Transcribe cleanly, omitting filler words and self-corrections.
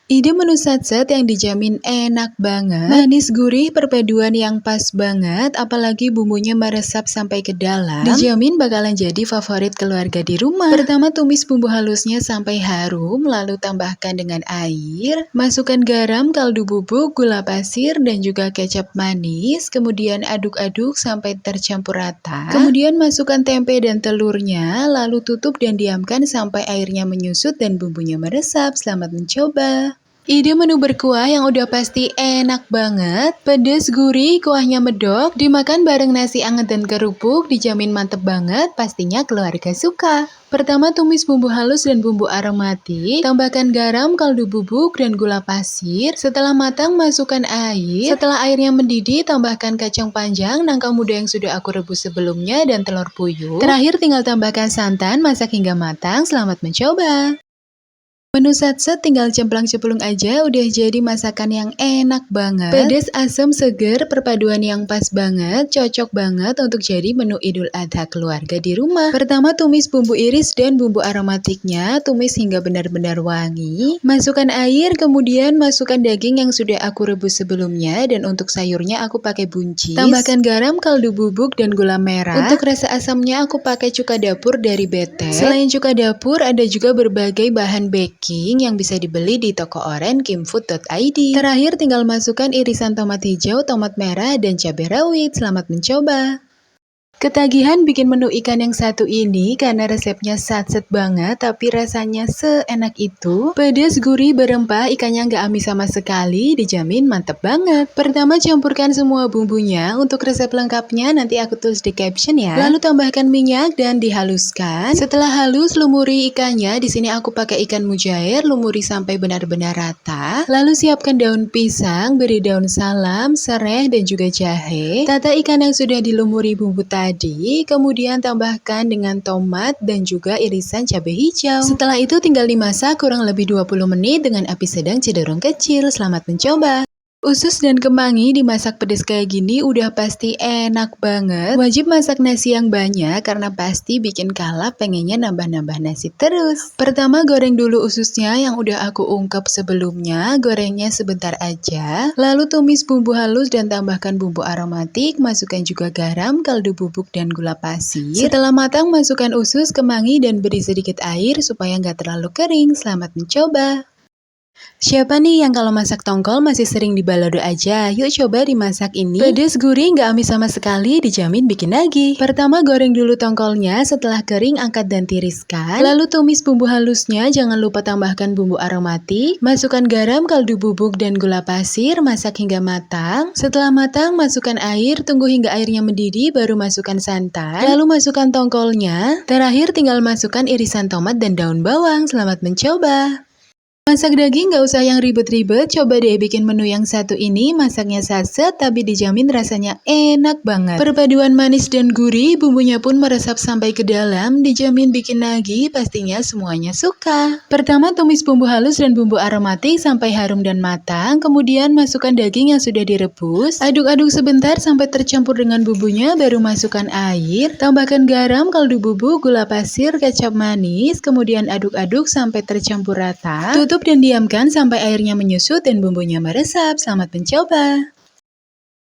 Ide menu satset yang dijamin enak banget, manis gurih perpaduan yang pas banget, apalagi bumbunya meresap sampai ke dalam, dijamin bakalan jadi favorit keluarga di rumah. Pertama tumis bumbu halusnya sampai harum, lalu tambahkan dengan air, masukkan garam, kaldu bubuk, gula pasir, dan juga kecap manis, kemudian aduk-aduk sampai tercampur rata. Kemudian masukkan tempe dan telurnya, lalu tutup dan diamkan sampai airnya menyusut dan bumbunya meresap. Selamat mencoba! Ide menu berkuah yang udah pasti enak banget, pedes gurih, kuahnya medok, dimakan bareng nasi anget dan kerupuk, dijamin mantep banget, pastinya keluarga suka. Pertama tumis bumbu halus dan bumbu aromatik, tambahkan garam, kaldu bubuk, dan gula pasir. Setelah matang masukkan air, setelah airnya mendidih tambahkan kacang panjang, nangka muda yang sudah aku rebus sebelumnya, dan telur puyuh. Terakhir tinggal tambahkan santan, masak hingga matang, selamat mencoba! Menu satset tinggal cemplang-cemplung aja udah jadi masakan yang enak banget. Pedas, asam, seger, perpaduan yang pas banget, cocok banget untuk jadi menu Idul Adha keluarga di rumah. Pertama tumis bumbu iris dan bumbu aromatiknya, tumis hingga benar-benar wangi. Masukkan air, kemudian masukkan daging yang sudah aku rebus sebelumnya dan untuk sayurnya aku pakai buncis. Tambahkan garam, kaldu bubuk, dan gula merah. Untuk rasa asamnya aku pakai cuka dapur dari Betek. Selain cuka dapur ada juga berbagai bahan baking yang bisa dibeli di toko oren kimfood.id. Terakhir tinggal masukkan irisan tomat hijau, tomat merah, dan cabai rawit. Selamat mencoba! Ketagihan bikin menu ikan yang satu ini karena resepnya satset banget tapi rasanya seenak itu. Pedas gurih berempah, ikannya nggak amis sama sekali, dijamin mantep banget. Pertama campurkan semua bumbunya, untuk resep lengkapnya nanti aku tulis di caption ya. Lalu tambahkan minyak dan dihaluskan. Setelah halus lumuri ikannya, di sini aku pakai ikan mujair, lumuri sampai benar-benar rata. Lalu siapkan daun pisang, beri daun salam, serai, dan juga jahe. Tata ikan yang sudah dilumuri bumbu tadi, kemudian tambahkan dengan tomat dan juga irisan cabai hijau. Setelah itu tinggal dimasak kurang lebih 20 menit dengan api sedang cenderung kecil. Selamat mencoba! Usus dan kemangi dimasak pedas kayak gini udah pasti enak banget. Wajib masak nasi yang banyak karena pasti bikin kalap pengennya nambah-nambah nasi terus. Pertama goreng dulu ususnya yang udah aku ungkep sebelumnya, gorengnya sebentar aja. Lalu tumis bumbu halus dan tambahkan bumbu aromatik, masukkan juga garam, kaldu bubuk, dan gula pasir. Setelah matang masukkan usus, kemangi, dan beri sedikit air supaya nggak terlalu kering. Selamat mencoba! Siapa nih yang kalau masak tongkol masih sering di balado aja? Yuk coba dimasak ini. Pedas gurih nggak amis sama sekali, dijamin bikin nagih. Pertama goreng dulu tongkolnya, setelah kering angkat dan tiriskan. Lalu tumis bumbu halusnya, jangan lupa tambahkan bumbu aromatik. Masukkan garam, kaldu bubuk, dan gula pasir, masak hingga matang. Setelah matang masukkan air, tunggu hingga airnya mendidih, baru masukkan santan. Lalu masukkan tongkolnya. Terakhir tinggal masukkan irisan tomat dan daun bawang. Selamat mencoba! Masak daging nggak usah yang ribet-ribet, coba deh bikin menu yang satu ini, masaknya satset tapi dijamin rasanya enak banget. Perpaduan manis dan gurih, bumbunya pun meresap sampai ke dalam, dijamin bikin nagih, pastinya semuanya suka. Pertama tumis bumbu halus dan bumbu aromatik sampai harum dan matang, kemudian masukkan daging yang sudah direbus, aduk-aduk sebentar sampai tercampur dengan bumbunya, baru masukkan air, tambahkan garam, kaldu bubuk, gula pasir, kecap manis, kemudian aduk-aduk sampai tercampur rata. Tutup dan diamkan sampai airnya menyusut dan bumbunya meresap. Selamat mencoba!